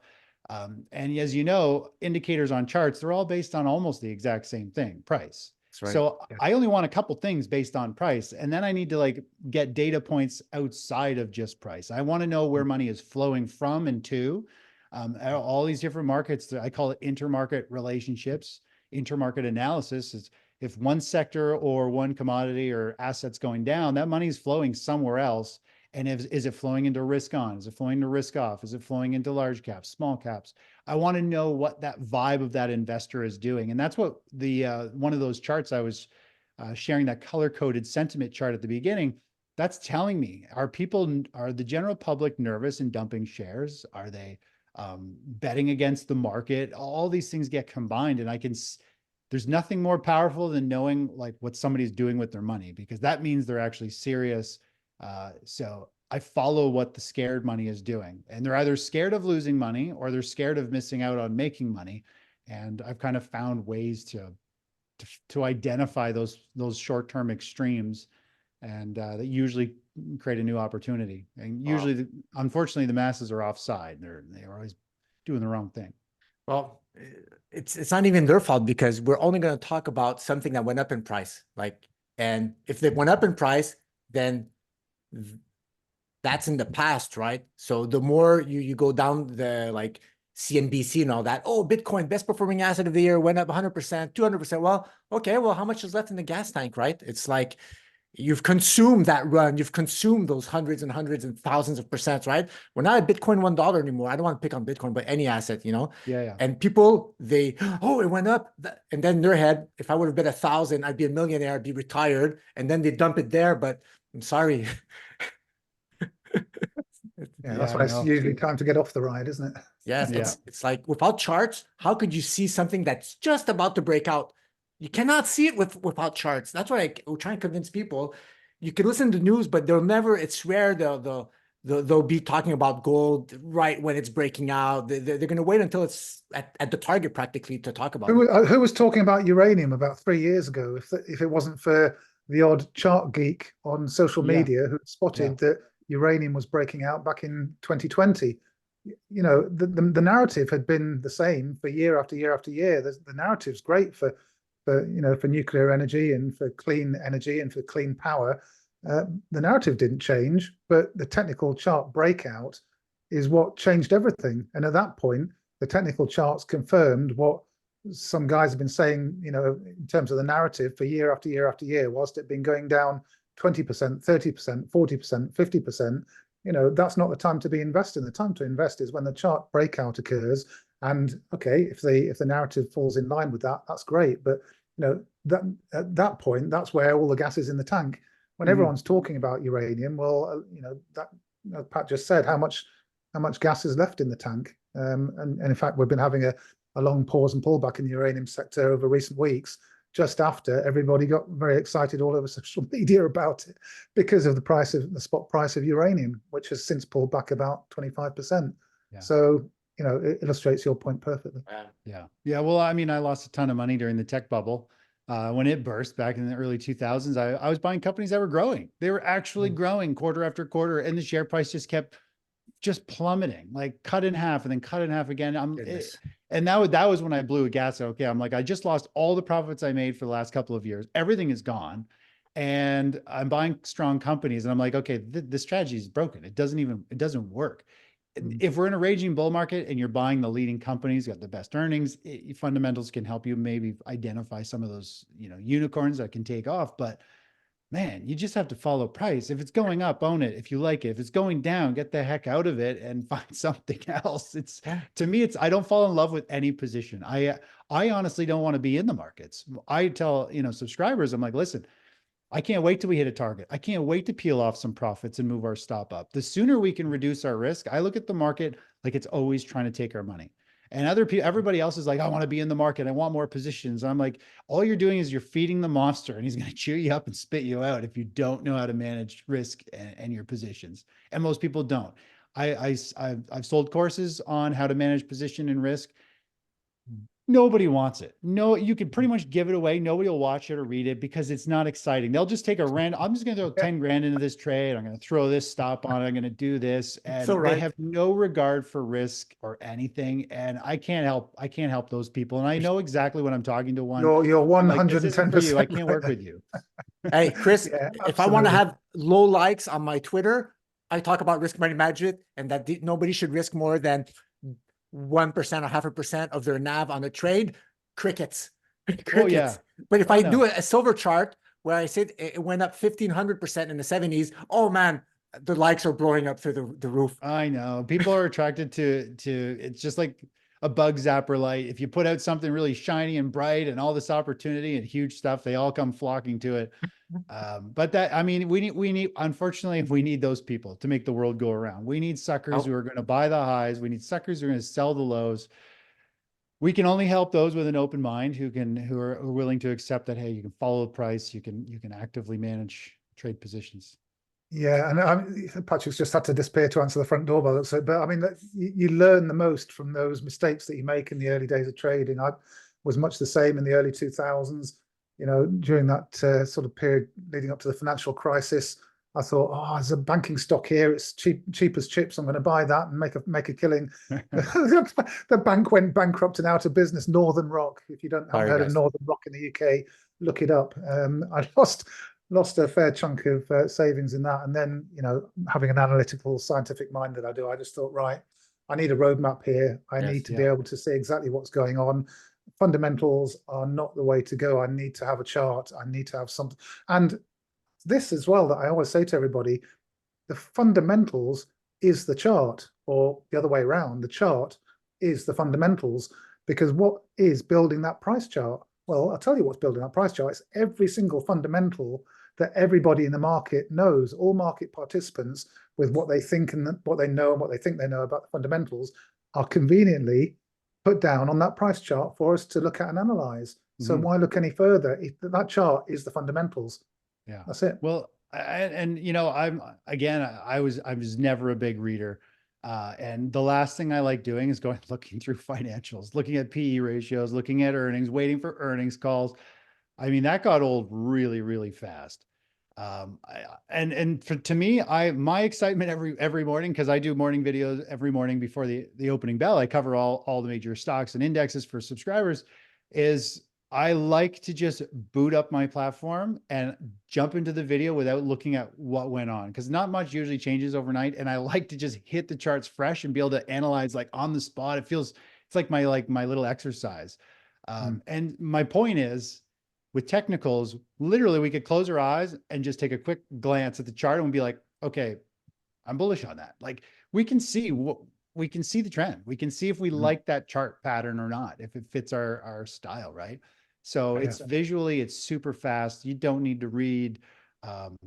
And as you know, indicators on charts, they're all based on almost the exact same thing, price. That's right. So Yeah. I only want a couple things based on price. And then I need to like get data points outside of just price. I want to know where money is flowing from and to. All these different markets, I call it intermarket relationships. Intermarket analysis is if one sector or one commodity or asset's going down, that money is flowing somewhere else. And is it flowing into risk on? Is it flowing to risk off? Is it flowing into large caps, small caps? I want to know what that vibe of that investor is doing. And that's what the one of those charts I was sharing, that color-coded sentiment chart at the beginning, that's telling me, are the general public nervous and dumping shares? Are they betting against the market? All these things get combined, and there's nothing more powerful than knowing like what somebody's doing with their money, because that means they're actually serious. So I follow what the scared money is doing, and they're either scared of losing money or they're scared of missing out on making money. And I've kind of found ways to identify those short-term extremes, and that usually create a new opportunity. And usually, unfortunately, the masses are offside. They're always doing the wrong thing. Well, it's not even their fault, because we're only going to talk about something that went up in price. Like, and if they went up in price, then that's in the past, right? So the more you go down the like CNBC and all that, oh, Bitcoin, best performing asset of the year, went up 100%, 200%. Well, okay, well, how much is left in the gas tank, right? It's like you've consumed that run, you've consumed those hundreds and thousands of percents, right? We're not at Bitcoin $1 anymore. I don't want to pick on Bitcoin, but any asset, Yeah. And people, oh, it went up, and then in their head, if I would have bet 1,000, I'd be a millionaire, I'd be retired, and then they dump it there. But I'm sorry. Yeah, that's I why it's know. usually time to get off the ride, isn't it? Yes, Yeah. it's like without charts, how could you see something that's just about to break out? You cannot see it without charts. That's why we're trying to convince people. You can listen to news, but they'll never. It's rare they'll be talking about gold right when it's breaking out. They're going to wait until it's at the target practically to talk about it. Who was talking about uranium about 3 years ago? If it wasn't for the odd chart geek on social Yeah. media who spotted that uranium was breaking out back in 2020, the narrative had been the same for year after year after year. The narrative's great for nuclear energy and for clean energy and for clean power. The narrative didn't change, but the technical chart breakout is what changed everything. And at that point, the technical charts confirmed what some guys have been saying, in terms of the narrative for year after year after year, whilst it been going down 20%, 30%, 40%, 50%. That's not the time to be investing. The time to invest is when the chart breakout occurs. And okay, if the narrative falls in line with that, that's great. But that at that point, that's where all the gas is in the tank. When everyone's talking about uranium, well, that Pat just said, how much gas is left in the tank. And in fact, we've been having a long pause and pullback in the uranium sector over recent weeks, just after everybody got very excited all over social media about it because of the spot price of uranium, which has since pulled back about 25%. Yeah. So, it illustrates your point perfectly. Yeah. Well, I mean, I lost a ton of money during the tech bubble. When it burst back in the early 2000s, I was buying companies that were growing. They were actually growing quarter after quarter, and the share price just kept plummeting, like cut in half and then cut in half again. And that was when I blew a gas. Okay, I'm like, I just lost all the profits I made for the last couple of years. Everything is gone, and I'm buying strong companies. And I'm like, okay, the strategy is broken. It doesn't work. If we're in a raging bull market and you're buying the leading companies, got the best earnings, fundamentals can help you maybe identify some of those, unicorns that can take off. But man, you just have to follow price. If it's going up, own it. If you like it, if it's going down, get the heck out of it and find something else. It's, to me, I don't fall in love with any position. I honestly don't want to be in the markets. I tell, subscribers, I'm like, listen, I can't wait till we hit a target. I can't wait to peel off some profits and move our stop up. The sooner we can reduce our risk, I look at the market like it's always trying to take our money. And other people, everybody else is like, I want to be in the market. I want more positions. I'm like, all you're doing is you're feeding the monster, and he's going to chew you up and spit you out if you don't know how to manage risk and your positions. And most people don't. I've sold courses on how to manage position and risk. Nobody wants it. No, you can pretty much give it away. Nobody will watch it or read it because it's not exciting. They'll just take a random, I'm just going to throw 10 grand into this trade. I'm going to throw this stop on it. I'm going to do this. And So they have no regard for risk or anything. And I can't help those people. And I know exactly when I'm talking to one. You're I'm like, this isn't for you. I 110% can't work with you. Hey, Chris, Yeah, if I want to absolutely. have low likes on my Twitter, I talk about risk money management and that nobody should risk more than 1% or 0.5% of their NAV on a trade. Crickets. Crickets. Oh, yeah. But if I no. do a silver chart where I said it went up 1,500% in the 70s, oh man, the likes are blowing up through the roof. I know. People are attracted to it's just like a bug zapper light. If you put out something really shiny and bright and all this opportunity and huge stuff, they all come flocking to it. But that, I mean, we need, unfortunately, we need those people to make the world go around. We need suckers who are going to buy the highs. We need suckers who are going to sell the lows. We can only help those with an open mind who are willing to accept that, hey, you can follow the price, you can actively manage trade positions. Yeah, and Patrick's just had to disappear to answer the front door by the looks of it. But I mean, you learn the most from those mistakes that you make in the early days of trading. I was much the same in the early 2000s. During that sort of period leading up to the financial crisis, I thought, oh, there's a banking stock here. It's cheap as chips. I'm going to buy that and make a killing. The bank went bankrupt and out of business. Northern Rock. If you haven't heard of Northern Rock in the UK, look it up. I lost a fair chunk of savings in that. And then, having an analytical, scientific mind that I do, I just thought, right, I need a roadmap here. I need to be able to see exactly what's going on. Fundamentals are not the way to go. I need to have a chart. I need to have something. And this as well, that I always say to everybody, the fundamentals is the chart, or the other way around, the chart is the fundamentals, because what is building that price chart? Well, I'll tell you what's building that price chart. It's every single fundamental that everybody in the market knows, all market participants, with what they think and what they know and what they think they know about the fundamentals, are conveniently put down on that price chart for us to look at and analyze. So why look any further? That chart is the fundamentals. Yeah, that's it. Well, I was never a big reader. And the last thing I like doing is looking through financials, looking at PE ratios, looking at earnings, waiting for earnings calls. I mean, that got old really, really fast. To me, my excitement every morning, because I do morning videos every morning before the opening bell, I cover all the major stocks and indexes for subscribers, is I like to just boot up my platform and jump into the video without looking at what went on, because not much usually changes overnight. And I like to just hit the charts fresh and be able to analyze like on the spot. It's like my little exercise. And my point is, with technicals, literally we could close our eyes and just take a quick glance at the chart and be like, okay, I'm bullish on that. Like we can see the trend. We can see if we like that chart pattern or not, if it fits our style, right? So it's visually, it's super fast. You don't need to read.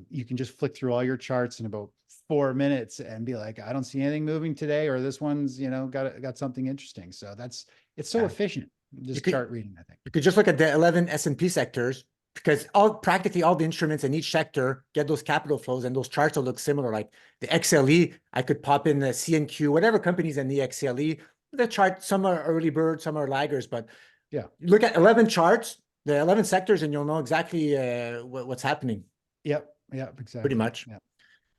You can just flick through all your charts in about 4 minutes and be like, I don't see anything moving today, or this one's, got something interesting. So it's so efficient. Just chart reading, I think. You could just look at the 11 S&P sectors, because practically all the instruments in each sector get those capital flows, and those charts will look similar. Like the XLE, I could pop in the CNQ, whatever companies in the XLE. The chart, some are early birds, some are laggers, but look at 11 charts, the 11 sectors, and you'll know exactly what's happening. Yep, exactly. Pretty much. Yep.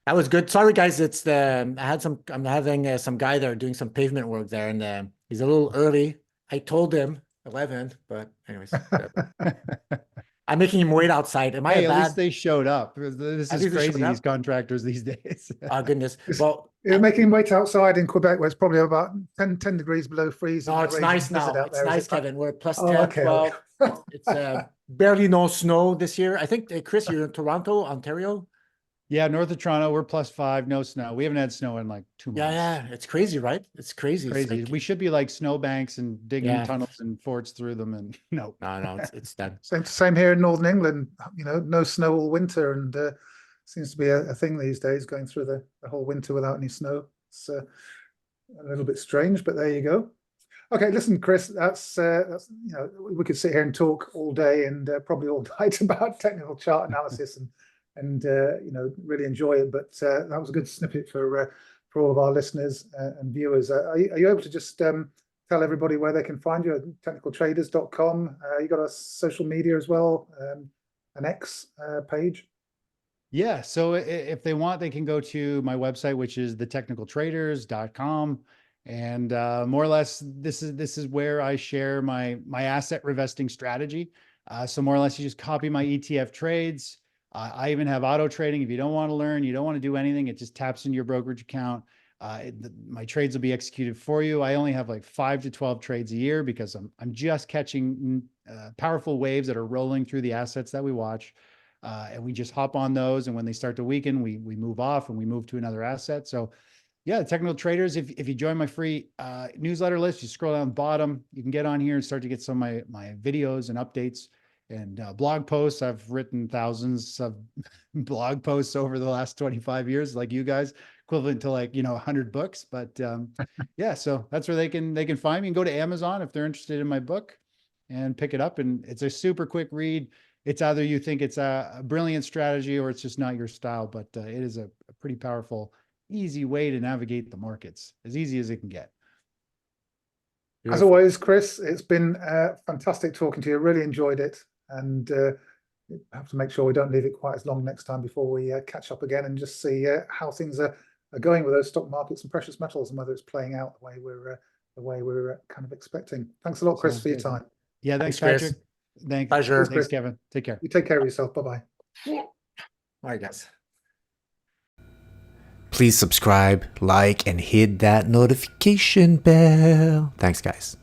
That was good. Sorry, guys. I'm having some guy there doing some pavement work there, and he's a little early. I told him 11, but anyways, I'm making him wait outside. Am I at least they showed up. This is crazy, these contractors these days. Oh, goodness. Well, you're making him wait outside in Quebec, where it's probably about 10 degrees below freezing. No, it's nice now. It's nice, Kevin. We're plus 10, okay. 12. It's barely no snow this year. I think, Chris, you're in Toronto, Ontario. Yeah, north of Toronto, we're +5, no snow. We haven't had snow in like 2 months. Yeah, it's crazy, right? It's crazy. It's Crazy. like, We should be like snowbanks and digging yeah, tunnels and forts through them, and no. no, it's done. Same here in Northern England. You know, no snow all winter, and seems to be a thing these days, going through the whole winter without any snow. It's a little bit strange, but there you go. Okay, listen, Chris, that's you know, we could sit here and talk all day and probably all night about technical chart analysis and you know, really enjoy it. But that was a good snippet for all of our listeners and viewers. Are you able to just tell everybody where they can find you at technicaltraders.com? You got a social media as well, an X page? Yeah. So if they want, they can go to my website, which is thetechnicaltraders.com. And more or less, this is where I share my asset reinvesting strategy. So more or less, you just copy my ETF trades. I even have auto trading. If you don't want to learn, you don't want to do anything, it just taps into your brokerage account. My trades will be executed for you. I only have like 5 to 12 trades a year because I'm just catching powerful waves that are rolling through the assets that we watch. And we just hop on those. And when they start to weaken, we move off and we move to another asset. So yeah, technical traders, if you join my free newsletter list, you scroll down the bottom, you can get on here and start to get some of my videos and updates and blog posts. I've written thousands of blog posts over the last 25 years, like you guys, equivalent to like, 100 books. But yeah, so that's where they can find me, and go to Amazon if they're interested in my book and pick it up. And it's a super quick read. It's either you think it's a brilliant strategy or it's just not your style, but it is a pretty powerful, easy way to navigate the markets, as easy as it can get. As always, Chris, it's been fantastic talking to you. Really enjoyed it, and have to make sure we don't leave it quite as long next time before we catch up again and just see how things are going with those stock markets and precious metals, and whether it's playing out the way we're kind of expecting. Thanks a lot, Chris, for your time. Yeah, thanks, Chris. Patrick. Thanks. Pleasure. Thanks, Kevin. Take care. You take care of yourself. Bye-bye. All right, guys. Please subscribe, like, and hit that notification bell. Thanks, guys.